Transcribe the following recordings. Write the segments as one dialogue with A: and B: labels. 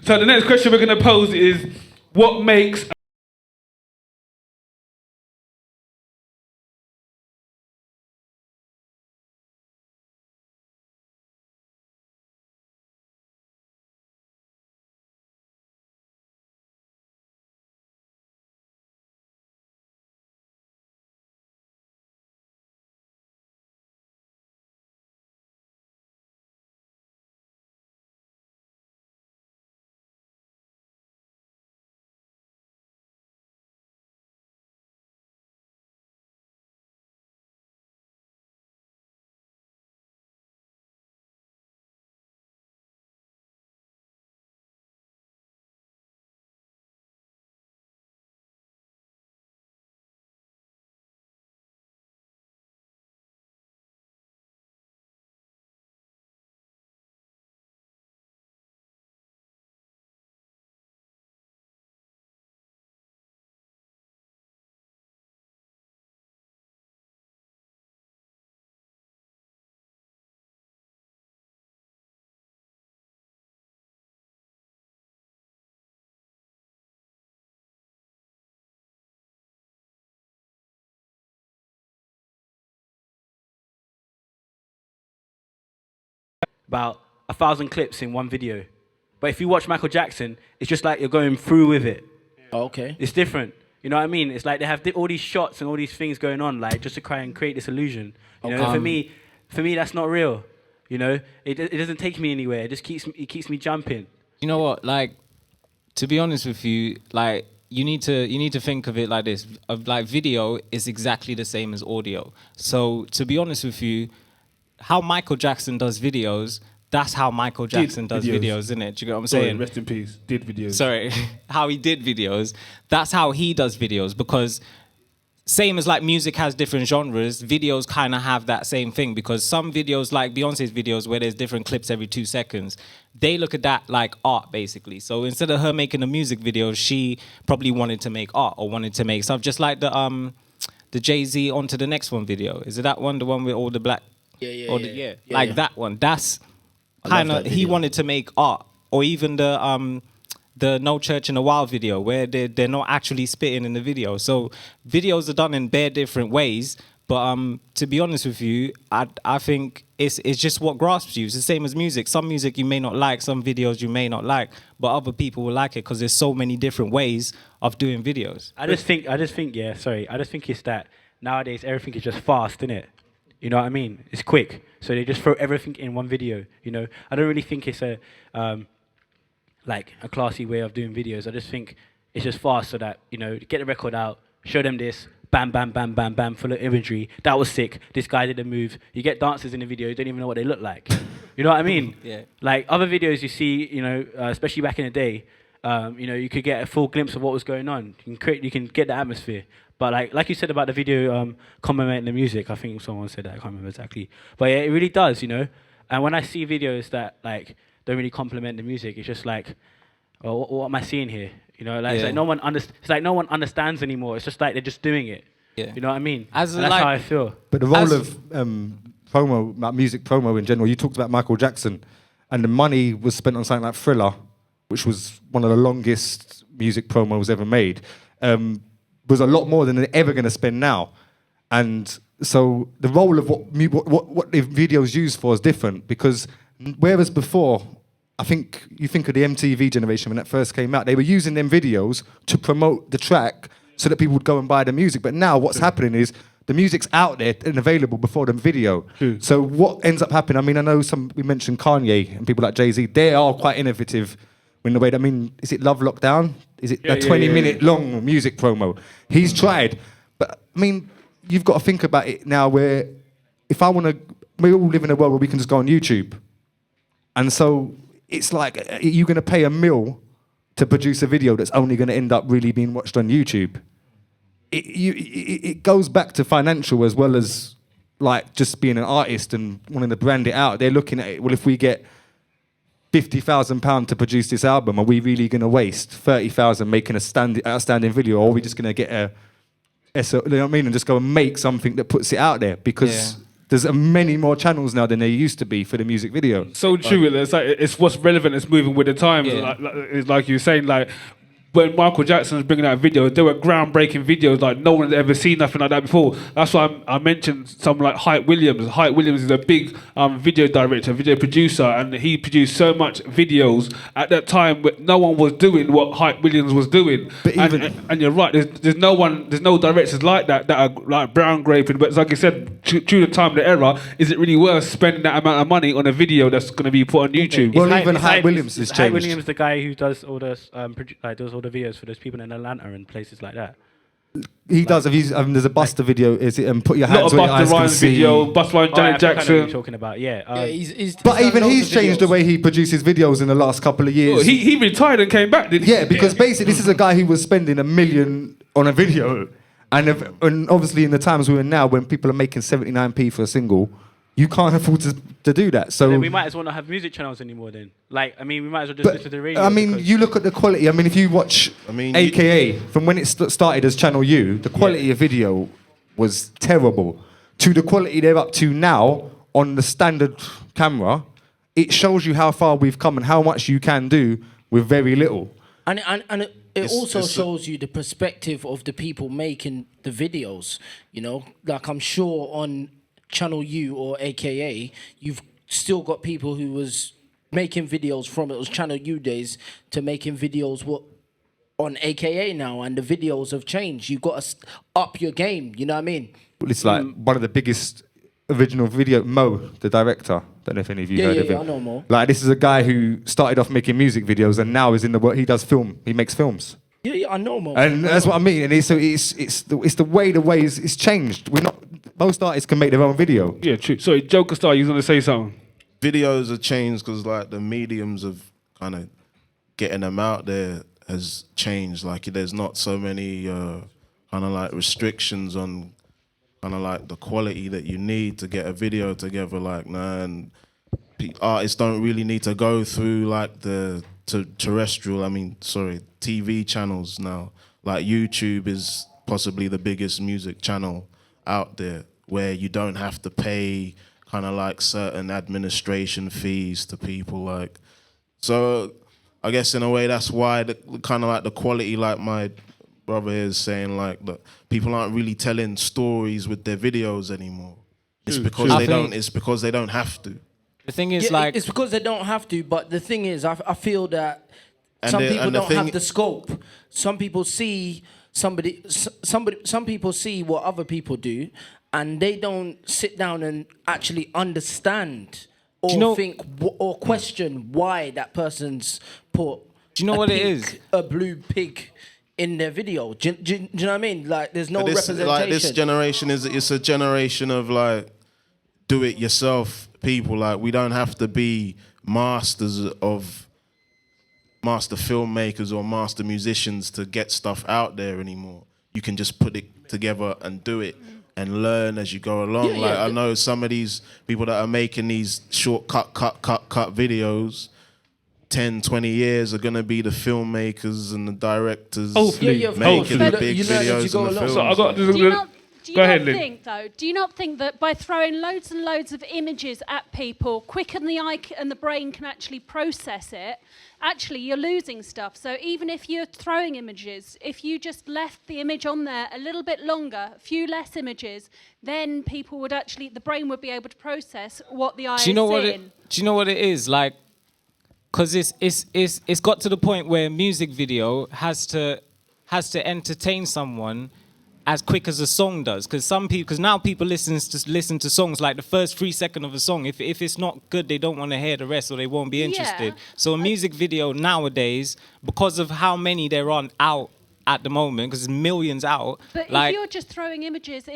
A: So the next question we're going to pose is, what makes about 1,000 clips in one video? But if you watch Michael Jackson, it's just like you're going through with it.
B: Okay.
A: It's different. You know what I mean? It's like they have all these shots and all these things going on, like just to try and create this illusion. You know, for me, that's not real. You know, it doesn't take me anywhere. It just keeps me jumping.
C: You know what? Like, to be honest with you, like you need to think of it like this. Like video is exactly the same as audio. So to be honest with you, how Michael Jackson does videos, that's how Michael Jackson does videos, isn't it? Do you get what I'm saying?
D: Rest in peace. Did videos.
C: Sorry, how he did videos. That's how he does videos, because same as like music has different genres, videos kind of have that same thing, because some videos, like Beyonce's videos where there's different clips every 2 seconds, they look at that like art basically. So instead of her making a music video, she probably wanted to make art or wanted to make stuff, just like the Jay-Z On to the Next One video. Is it that one, the one with all the black?
B: Yeah.
C: Like that one. That's kind of, he wanted to make art. Or even the No Church in a While video, where they're not actually spitting in the video. So videos are done in bare different ways. But to be honest with you, I think it's just what grasps you. It's the same as music. Some music you may not like, some videos you may not like, but other people will like it because there's so many different ways of doing videos.
A: I just think it's that nowadays everything is just fast, isn't it? You know what I mean? It's quick, so they just throw everything in one video. You know, I don't really think it's a classy way of doing videos. I just think it's just fast, so that, you know, get the record out, show them this, bam, bam, bam, bam, bam, full of imagery. That was sick. This guy did a move. You get dancers in the video, you don't even know what they look like. You know what I mean?
C: Yeah.
A: Like other videos you see, you know, especially back in the day, you know, you could get a full glimpse of what was going on. You can get the atmosphere. But like you said about the video complimenting the music, I think someone said that, I can't remember exactly. But yeah, it really does, you know. And when I see videos that like don't really compliment the music, it's just like, oh, what am I seeing here? You know, like, it's like no one understands anymore. It's just like they're just doing it.
C: Yeah.
A: You know what I mean?
C: As
A: and that's
C: like,
A: how I feel.
D: But the role of promo, like music promo in general, you talked about Michael Jackson, and the money was spent on something like Thriller, which was one of the longest music promos ever made, was a lot more than they're ever going to spend now. And so the role of what the video's used for is different, because whereas before, I think you think of the MTV generation when that first came out, they were using them videos to promote the track so that people would go and buy the music. But now what's happening is the music's out there and available before the video. So what ends up happening, I mean, I know we mentioned Kanye and people like Jay-Z, they are quite innovative in the way, I mean, is it Love Lockdown? Is it a 20-minute long music promo? He's tried. But, I mean, you've got to think about it now where if I want to, we all live in a world where we can just go on YouTube. And so it's like, are you going to pay $1 million to produce a video that's only going to end up really being watched on YouTube? It goes back to financial as well as like just being an artist and wanting to brand it out. They're looking at it, well, if we get £50,000 to produce this album, are we really going to waste 30,000 making a outstanding video, or are we just going to get you know what I mean, and just go and make something that puts it out there? Because There's many more channels now than there used to be for the music video.
E: So true. It's like it's what's relevant. It's moving with the times.
C: Yeah.
E: Like you were saying, like when Michael Jackson was bringing out videos, they were groundbreaking videos. Like no one had ever seen nothing like that before. That's why I mentioned someone like Hype Williams. Hype Williams is a big video director, video producer, and he produced so much videos at that time. But no one was doing what Hype Williams was doing.
D: But
E: And you're right. There's no directors like that are like brown graping. But like I said, through the time, the era, is it really worth spending that amount of money on a video that's going to be put on YouTube?
D: Well, even Hype Williams has
A: Hype
D: changed.
A: Williams, the guy who does all the does all the videos for those people in Atlanta and places like that.
D: He does. There's a Buster video. Is it? Put your hands
E: Not a
D: where your eyes
E: Busta
D: can
E: Rhymes
D: see.
E: video, Busta Rhymes,
A: Oh, I
E: Janet
A: know what
E: Jackson.
A: you're talking about, yeah.
D: But even
B: done
D: he's
B: loads of
D: changed the
B: videos.
D: way he produces videos in the last couple of years.
E: Well, he retired and came back, didn't he?
D: Yeah, because basically this is a guy who was spending $1 million on a video, and obviously in the times we're in now, when people are making 79p for a single, you can't afford to do that. So
A: Then we might as well not have music channels anymore. Then, like, I mean, we might as well just listen to the radio.
D: I mean,
A: because-
D: you look at the quality. I mean, if you watch AKA from when it started as Channel U, the quality of video was terrible. To the quality they're up to now on the standard camera, it shows you how far we've come and how much you can do with very little.
B: And it also shows you the perspective of the people making the videos. You know, like I'm sure on Channel U or AKA, you've still got people who was making videos from it was Channel U days to making videos on AKA now, and the videos have changed. You've got to up your game. You know what I mean?
D: It's like one of the biggest original video. Mo, the director. Don't know if any of you heard of him.
B: I know Mo.
D: Like this is a guy who started off making music videos and now is in the work. He does film. He makes films.
B: Yeah, I know Mo.
D: And that's what I mean. And it's the way it's changed. Most artists can make their own video.
E: Yeah, true. Sorry, Joker Star, you was going to say something?
F: Videos have changed because like the mediums of kind of getting them out there has changed. Like there's not so many kind of like restrictions on kind of like the quality that you need to get a video together. Like and artists don't really need to go through like the terrestrial. TV channels now. Like YouTube is possibly the biggest music channel out there, where you don't have to pay kind of like certain administration fees to people. Like, so I guess in a way that's why the kind of like the quality, like my brother is saying, like that people aren't really telling stories with their videos anymore. It's because they don't. It's because they don't have to.
C: The thing is,
B: Yeah, it's because they don't have to. But the thing is, I feel that some people don't have the scope. Some people see some people see what other people do, and they don't sit down and actually understand or think or question why that person's put.
C: Do you know what it is?
B: A blue pig in their video. Do you know what I mean? Like, there's no representation.
F: Like this generation it's a generation of like do it yourself people. Like we don't have to be master filmmakers or master musicians to get stuff out there anymore. You can just put it together and do it and learn as you go along. I know some of these people that are making these short cut videos, 10, 20 years are going to be the filmmakers and the directors
E: Hopefully.
F: making the big
B: You learn as you
F: videos
B: go
F: and the
B: along.
F: films.
E: So I got
G: Do you
E: ahead,
G: not
E: Lynn.
G: think, though, do you not think that by throwing loads and loads of images at people, quicker than the eye and the brain can actually process it, actually you're losing stuff? So even if you're throwing images, if you just left the image on there a little bit longer, a few less images, then people would actually, the brain would be able to process what the eye is seeing.
C: Do you know what it is? Like, because it's got to the point where music video has to entertain someone as quick as a song does, because now people listen to songs like the first 3 seconds of a song. If it's not good, they don't want to hear the rest, or they won't be interested.
G: Yeah.
C: So a music video nowadays, because of how many there are out at the moment, because there's millions out.
G: But
C: like,
G: if you're just throwing images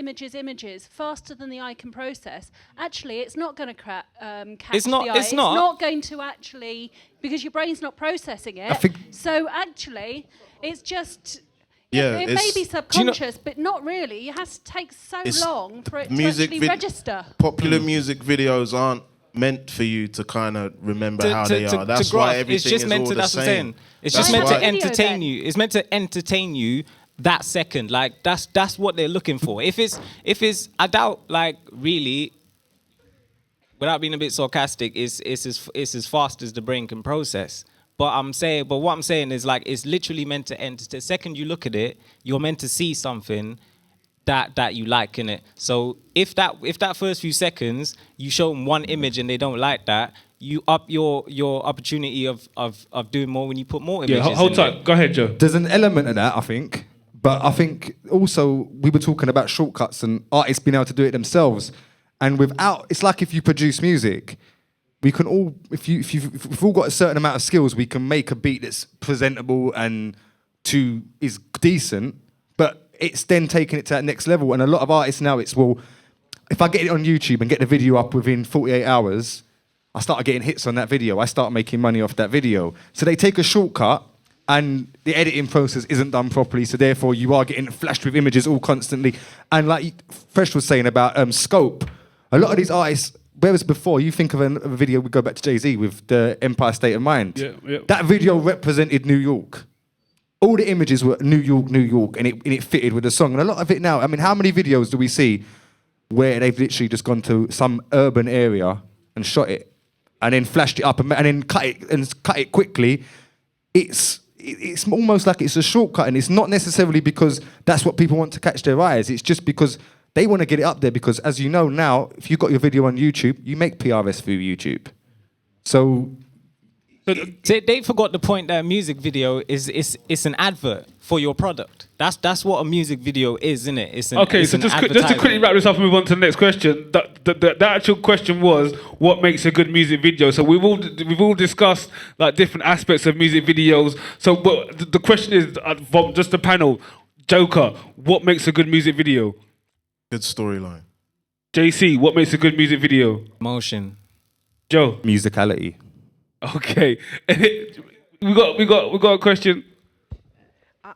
G: faster than the eye can process, actually it's not going to catch the eye.
C: It's not
G: going to actually, because your brain's not processing it. So actually, it's just.
F: Yeah,
G: it may be subconscious, but not really. It has to take so long for it to actually register.
F: Popular music videos aren't meant for you to kind of remember how they are. That's why everything
C: it's just
F: is
C: meant
F: all
C: to,
F: the
C: that's what I'm
F: same.
C: saying. It's
F: That's
C: just meant to
F: why-
C: entertain you. It's meant to entertain you that second. Like that's what they're looking for. If it's I doubt, like, really, without being a bit sarcastic, it's as fast as the brain can process. But what I'm saying is like it's literally meant to end. The second you look at it, you're meant to see something that you like in it. So if that first few seconds you show them one image and they don't like that, you up your opportunity of doing more when you put more images.
E: Yeah, hold
C: in
E: tight.
C: it.
E: Go ahead, Joe.
D: There's an element of that, I think. But I think also we were talking about shortcuts and artists being able to do it themselves. And it's like if you produce music, we can all, if we've all got a certain amount of skills, we can make a beat that's presentable and is decent. But it's then taking it to that next level. And a lot of artists now, it's, well, if I get it on YouTube and get the video up within 48 hours, I start getting hits on that video. I start making money off that video. So they take a shortcut and the editing process isn't done properly. So therefore you are getting flashed with images all constantly. And like Fresh was saying about scope, a lot of these artists, whereas before you think of a video, we go back to Jay-Z with the Empire State of Mind.
E: Yeah.
D: That video represented New York. All the images were New York, and it fitted with the song. And a lot of it now, I mean, how many videos do we see where they've literally just gone to some urban area and shot it, and then flashed it up and then cut it quickly? It's almost like it's a shortcut, and it's not necessarily because that's what people want to catch their eyes. It's just because they want to get it up there. Because as you know now, if you've got your video on YouTube, you make PRS through YouTube. So
C: They forgot the point that a music video is an advert for your product. That's what a music video is, isn't it? It's
E: Okay,
C: it's
E: so
C: an
E: just to
C: advertisement.
E: quickly wrap this up and move on to the next question. The actual question was, what makes a good music video? So we've all discussed like different aspects of music videos. So but the question is from just the panel, Joker, what makes a good music video?
F: Good storyline.
E: JC, what makes a good music video?
C: Motion.
E: Joe.
D: musicality.
E: Okay, we got a question.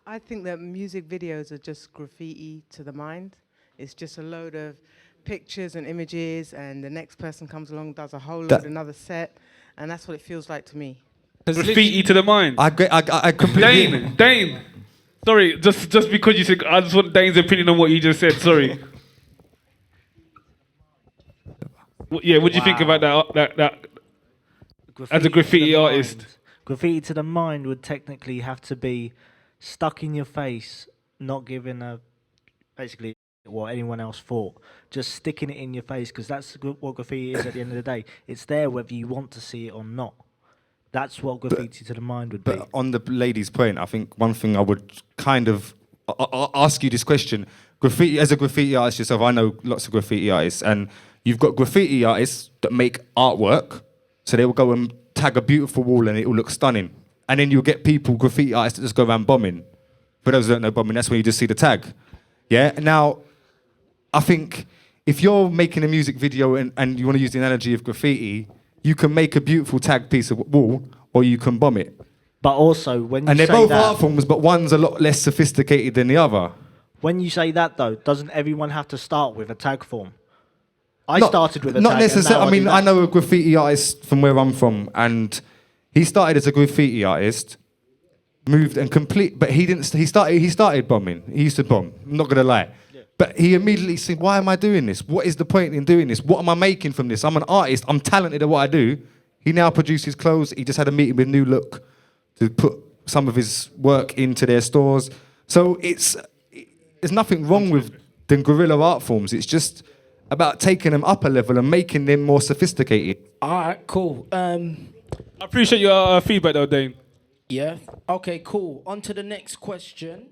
H: I think that music videos are just graffiti to the mind. It's just a load of pictures and images, and the next person comes along, does a whole load, another set, and that's what it feels like to me.
E: Graffiti to the mind.
D: I completely.
E: Dane. Sorry, just because you said, I just want Dane's opinion on what you just said. Sorry. Yeah, what do you think about that? As a graffiti
I: to the
E: artist.
I: mind. Graffiti to the mind would technically have to be stuck in your face, not giving basically what anyone else thought, just sticking it in your face, because that's what graffiti is at the end of the day. It's there whether you want to see it or not. That's what graffiti to the mind would be.
D: But on the lady's point, I think one thing I would kind of ask you this question. Graffiti, as a graffiti artist yourself, I know lots of graffiti artists, and you've got graffiti artists that make artwork. So they will go and tag a beautiful wall and it will look stunning. And then you'll get graffiti artists that just go around bombing. For those who don't know bombing, that's when you just see the tag. Yeah? Now, I think if you're making a music video and you want to use the analogy of graffiti, you can make a beautiful tag piece of wall or you can bomb it.
I: But also, when you
D: And they're
I: say
D: both
I: that,
D: art forms, but one's a lot less sophisticated than the other.
I: when you say that though, doesn't everyone have to start with a tag form? I started with a
D: not
I: tag.
D: necessarily. I mean, I
I: know.
D: know a graffiti artist from where I'm from, and he started as a graffiti artist, moved and but he didn't. He started bombing. He used to bomb. I'm not gonna lie, but he immediately said, "Why am I doing this? What is the point in doing this? What am I making from this? I'm an artist. I'm talented at what I do." He now produces clothes. He just had a meeting with New Look to put some of his work into their stores. So there's nothing wrong with the guerrilla art forms. It's just about taking them up a level and making them more sophisticated.
B: All right, cool.
E: I appreciate your feedback though, Dane.
B: Yeah. Okay, cool. On to the next question.